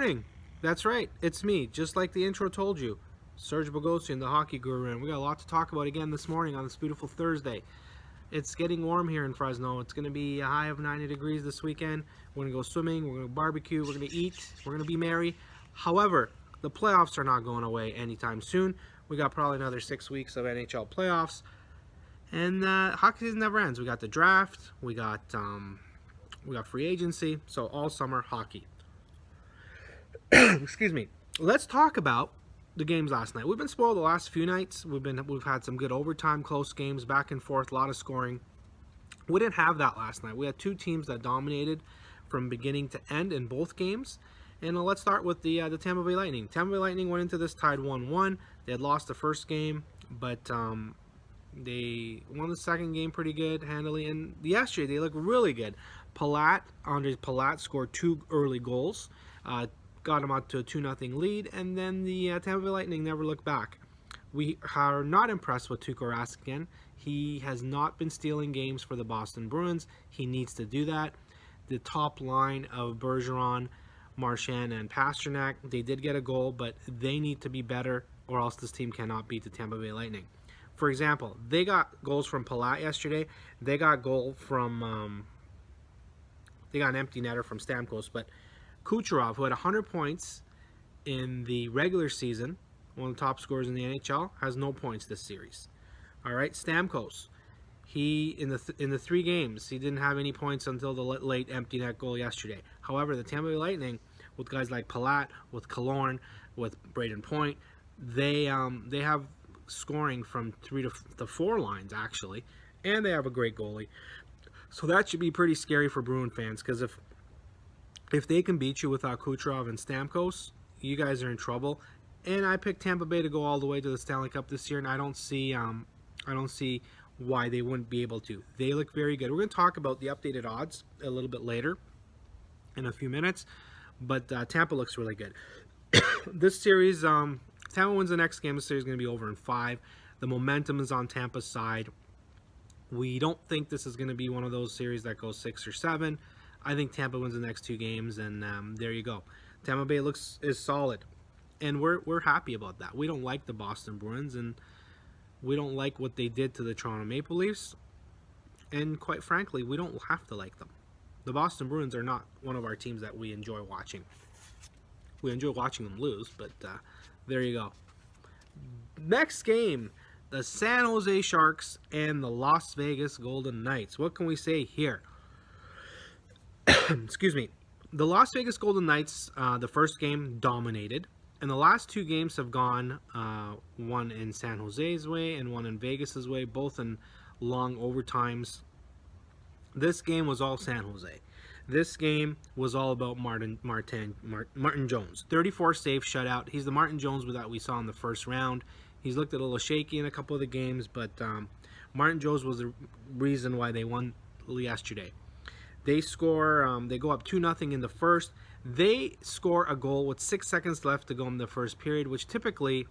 morning. That's right, it's me, just like the intro told you. Serge Bogosian, the hockey guru, and we got a lot to talk about again this morning on this beautiful Thursday. It's getting warm here in Fresno. It's going to be a high of 90 degrees this weekend. We're going to go swimming, we're going to barbecue, we're going to eat, we're going to be merry. However, the playoffs are not going away anytime soon. We got probably another 6 weeks of NHL playoffs. And hockey season never ends. We got the draft, we got free agency, so all summer hockey. Excuse me. Let's talk about the games last night. We've been spoiled the last few nights. We've had some good overtime, close games, back and forth, a lot of scoring. We didn't have that last night. We had two teams that dominated from beginning to end in both games. And let's start with the Tampa Bay Lightning. Tampa Bay Lightning went into this tied 1-1. They had lost the first game, but they won the second game pretty good, handily. And yesterday they looked really good. Andre Palat scored two early goals. Got him out to a 2-0 lead, and then the Tampa Bay Lightning never looked back. We are not impressed with Tuukka Rask again. He has not been stealing games for the Boston Bruins. He needs to do that. The top line of Bergeron, Marchand, and Pastrnak, they did get a goal, but they need to be better, or else this team cannot beat the Tampa Bay Lightning. For example, they got goals from Palat yesterday. They got goal from they got an empty netter from Stamkos, but Kucherov, who had 100 points in the regular season, one of the top scorers in the NHL, has no points this series. All right, Stamkos, he in the 3 games, he didn't have any points until the late empty net goal yesterday. However, the Tampa Bay Lightning, with guys like Palat, with Killorn, with Braden Point, they have scoring from 3 to 4 lines actually, and they have a great goalie. So that should be pretty scary for Bruin fans, because if they can beat you without Kucherov and Stamkos, you guys are in trouble. And I picked Tampa Bay to go all the way to the Stanley Cup this year, and I don't see why they wouldn't be able to. They look very good. We're going to talk about the updated odds a little bit later in a few minutes, but Tampa looks really good. This series, Tampa wins the next game. The series is going to be over in 5. The momentum is on Tampa's side. We don't think this is going to be one of those series that goes 6 or 7. I think Tampa wins the next 2 games, and there you go. Tampa Bay is solid, and we're happy about that. We don't like the Boston Bruins, and we don't like what they did to the Toronto Maple Leafs, and quite frankly, we don't have to like them. The Boston Bruins are not one of our teams that we enjoy watching. We enjoy watching them lose, but there you go. Next game, the San Jose Sharks and the Las Vegas Golden Knights. What can we say here? Excuse me. The Las Vegas Golden Knights, the first game, dominated. And the last 2 games have gone one in San Jose's way and one in Vegas's way, both in long overtimes. This game was all San Jose. This game was all about Martin Jones. 34 save shutout. He's the Martin Jones that we saw in the first round. He's looked a little shaky in a couple of the games, but Martin Jones was the reason why they won yesterday. They score, they go up 2-0 in the first. They score a goal with 6 seconds left to go in the first period, which typically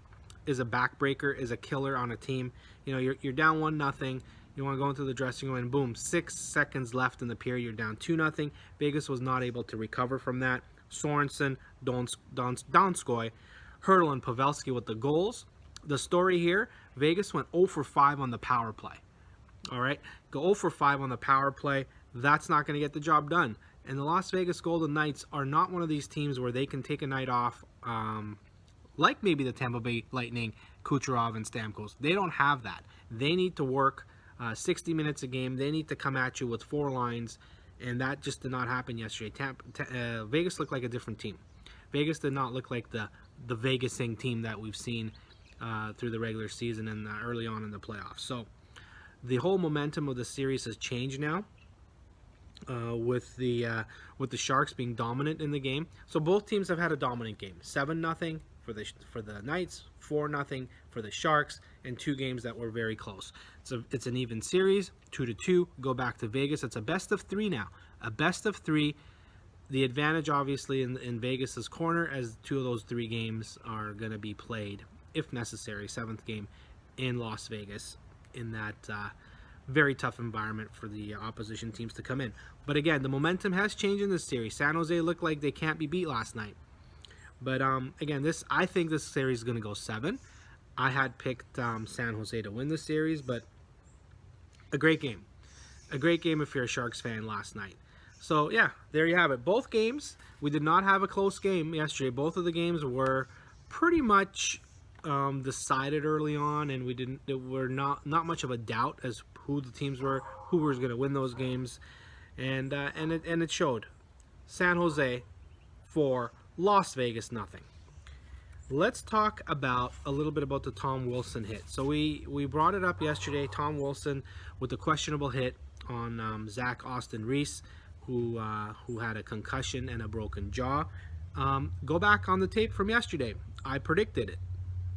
is a backbreaker, is a killer on a team. You know, you're down 1-0. You want to go into the dressing room, and boom, 6 seconds left in the period. You're down 2-0. Vegas was not able to recover from that. Sorensen, Donskoy, Hurdle, and Pavelski with the goals. The story here, Vegas went 0 for 5 on the power play. All right, go 0 for 5 on the power play. That's not going to get the job done. And the Las Vegas Golden Knights are not one of these teams where they can take a night off, like maybe the Tampa Bay Lightning, Kucherov, and Stamkos. They don't have that. They need to work 60 minutes a game. They need to come at you with 4 lines, and that just did not happen yesterday. Vegas looked like a different team. Vegas did not look like the Vegasing team that we've seen through the regular season and early on in the playoffs. So the whole momentum of the series has changed now. With the Sharks being dominant in the game. So both teams have had a dominant game. 7-0 for the Knights, 4-0 for the Sharks, and 2 games that were very close. It's an even series, 2-2. Go back to Vegas. It's a best of 3 now. A best of 3. The advantage, obviously, in Vegas's corner, as 2 of those 3 games are going to be played, if necessary, 7th game in Las Vegas in that very tough environment for the opposition teams to come in. But again, the momentum has changed in this series. San Jose looked like they can't be beat last night. But again, I think this series is going to go 7. I had picked San Jose to win the series, but a great game. A great game if you're a Sharks fan last night. So yeah, there you have it. Both games, we did not have a close game yesterday. Both of the games were pretty much decided early on, and there were not much of a doubt as who the teams were, who was going to win those games, and it showed. San Jose 4, Las Vegas nothing. Let's talk about a little bit about the Tom Wilson hit. So we brought it up yesterday. Tom Wilson with the questionable hit on Zach Austin Reese, who had a concussion and a broken jaw. Go back on the tape from yesterday. I predicted it.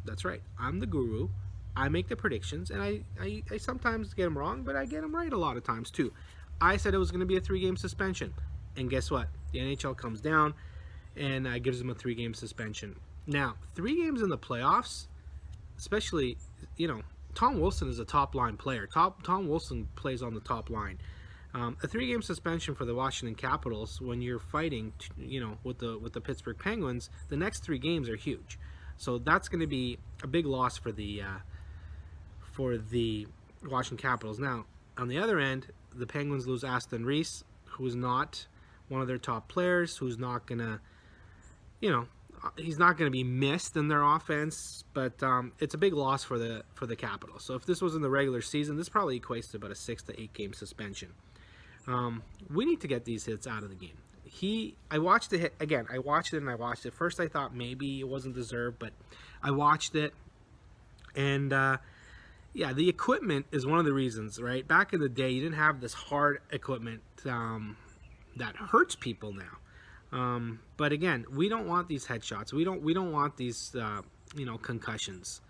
That's right. I'm the guru. I make the predictions, and I sometimes get them wrong, but I get them right a lot of times too. I said it was going to be a 3-game suspension, and guess what? The NHL comes down and gives him a 3-game suspension. Now, 3 games in the playoffs, especially, Tom Wilson is a top-line player. Tom Wilson plays on the top line. A 3-game suspension for the Washington Capitals when you're fighting, with the Pittsburgh Penguins, the next 3 games are huge. So that's going to be a big loss for the Washington Capitals. Now, on the other end, the Penguins lose Aston Reese, who is not one of their top players, who's not going to, he's not going to be missed in their offense, but it's a big loss for the Capitals. So if this was in the regular season, this probably equates to about a 6 to 8 game suspension. We need to get these hits out of the game. I watched the hit again. I watched it. First, I thought maybe it wasn't deserved, but I watched it, and the equipment is one of the reasons. Right, back in the day, you didn't have this hard equipment that hurts people now. But again, we don't want these headshots. We don't want these concussions.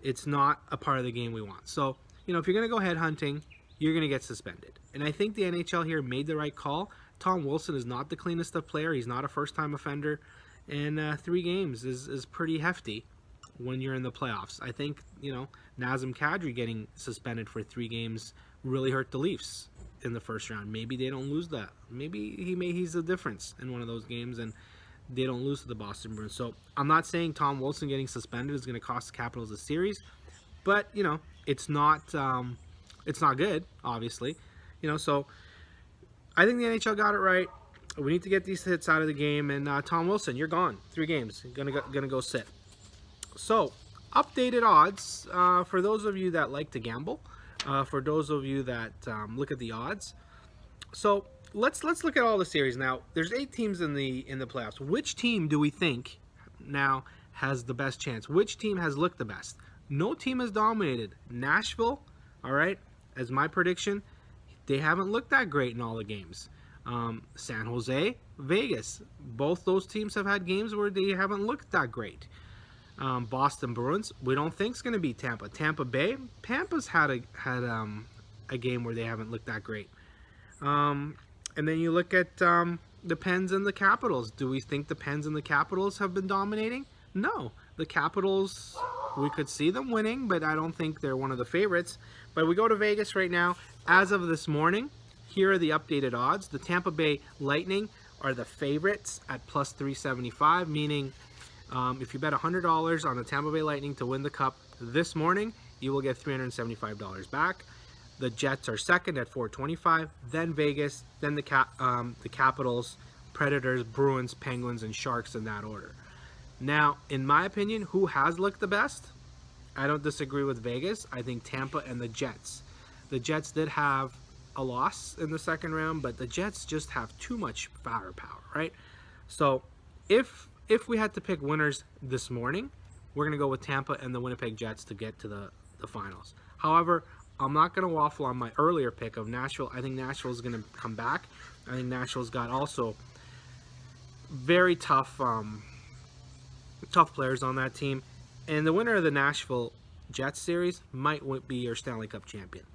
It's not a part of the game we want. So if you're gonna go head hunting, you're gonna get suspended. And I think the NHL here made the right call. Tom Wilson is not the cleanest of player. He's not a first-time offender, and 3 games is pretty hefty when you're in the playoffs. I think Nazem Kadri getting suspended for 3 games really hurt the Leafs in the first round. Maybe they don't lose that. Maybe he's the difference in one of those games, and they don't lose to the Boston Bruins. So I'm not saying Tom Wilson getting suspended is going to cost the Capitals a series, but it's not good, obviously. So I think the NHL got it right. We need to get these hits out of the game, and Tom Wilson, you're gone. 3 games, gonna go sit. So updated odds for those of you that like to gamble. For those of you that look at the odds, so let's look at all the series now. There's 8 teams in the playoffs. Which team do we think now has the best chance? Which team has looked the best? No team has dominated. Nashville, all right, as my prediction, they haven't looked that great in all the games. San Jose, Vegas, both those teams have had games where they haven't looked that great. Boston Bruins, we don't think is going to be Tampa. Tampa Bay, Tampa's had a game where they haven't looked that great. And then you look at the Pens and the Capitals. Do we think the Pens and the Capitals have been dominating? No. The Capitals, we could see them winning, but I don't think they're one of the favorites. But we go to Vegas right now. As of this morning, here are the updated odds. The Tampa Bay Lightning are the favorites at plus 375, meaning if you bet $100 on the Tampa Bay Lightning to win the Cup this morning, you will get $375 back. The Jets are second at 425, then Vegas, then the Capitals, Predators, Bruins, Penguins, and Sharks in that order. Now, in my opinion, who has looked the best? I don't disagree with Vegas. I think Tampa and the Jets. The Jets did have a loss in the second round, but the Jets just have too much firepower, right? So if we had to pick winners this morning, we're going to go with Tampa and the Winnipeg Jets to get to the finals. However, I'm not going to waffle on my earlier pick of Nashville. I think Nashville is going to come back. I think Nashville's got also very tough players on that team. And the winner of the Nashville Jets series might be your Stanley Cup champion.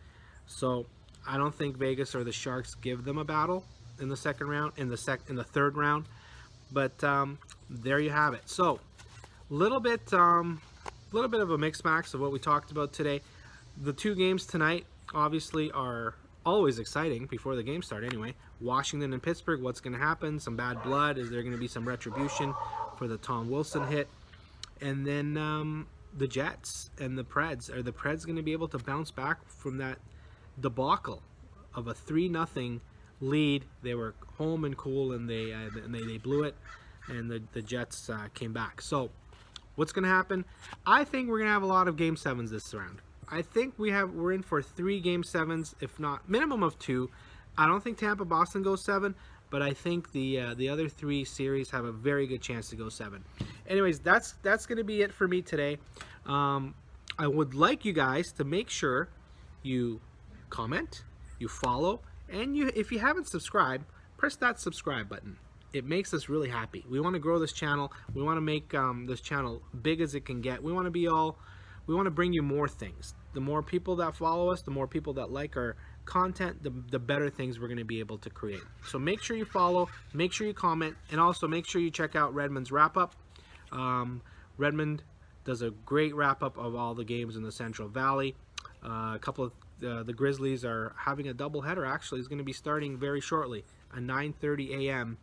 So I don't think Vegas or the Sharks give them a battle in the second round, in the third round. But there you have it. So little bit of a mix max of what we talked about today. The 2 games tonight obviously are always exciting before the game start anyway. Washington and Pittsburgh, what's going to happen? Some bad blood? Is there going to be some retribution for the Tom Wilson hit. And then the Jets and the Preds. Are the Preds going to be able to bounce back from that debacle of a 3-0 lead? They were home and cool, and they blew it, and the Jets came back. So what's going to happen? I think we're going to have a lot of Game 7s this round. I think we're in for 3 Game 7s, if not minimum of 2. I don't think Tampa Boston goes 7, but I think the other 3 series have a very good chance to go 7. Anyways, that's going to be it for me today. I would like you guys to make sure you comment, you follow, and if you haven't subscribed, press that subscribe button. It makes us really happy. We want to grow this channel. We want to make this channel big as it can get. We want to bring you more things. The more people that follow us, the more people that like our content, the better things we're going to be able to create. So make sure you follow, make sure you comment, and also make sure you check out Redmond's wrap-up. Redmond does a great wrap-up of all the games in the Central Valley. A couple of the Grizzlies are having a doubleheader. Actually, is going to be starting very shortly, a 9:30 a.m.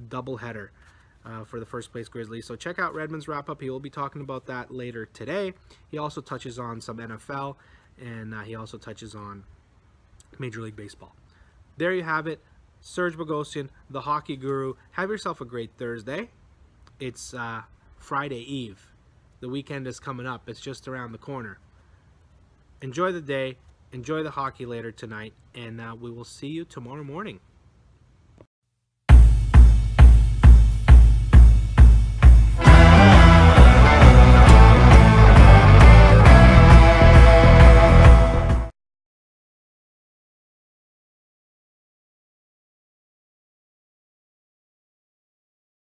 doubleheader for the first place Grizzlies. So check out Redmond's wrap-up. He will be talking about that later today. He also touches on some NFL, and he also touches on Major League Baseball. There you have it. Serge Bogosian, the hockey guru. Have yourself a great Thursday. It's Friday Eve. The weekend is coming up. It's just around the corner. Enjoy the day. Enjoy the hockey later tonight. And we will see you tomorrow morning.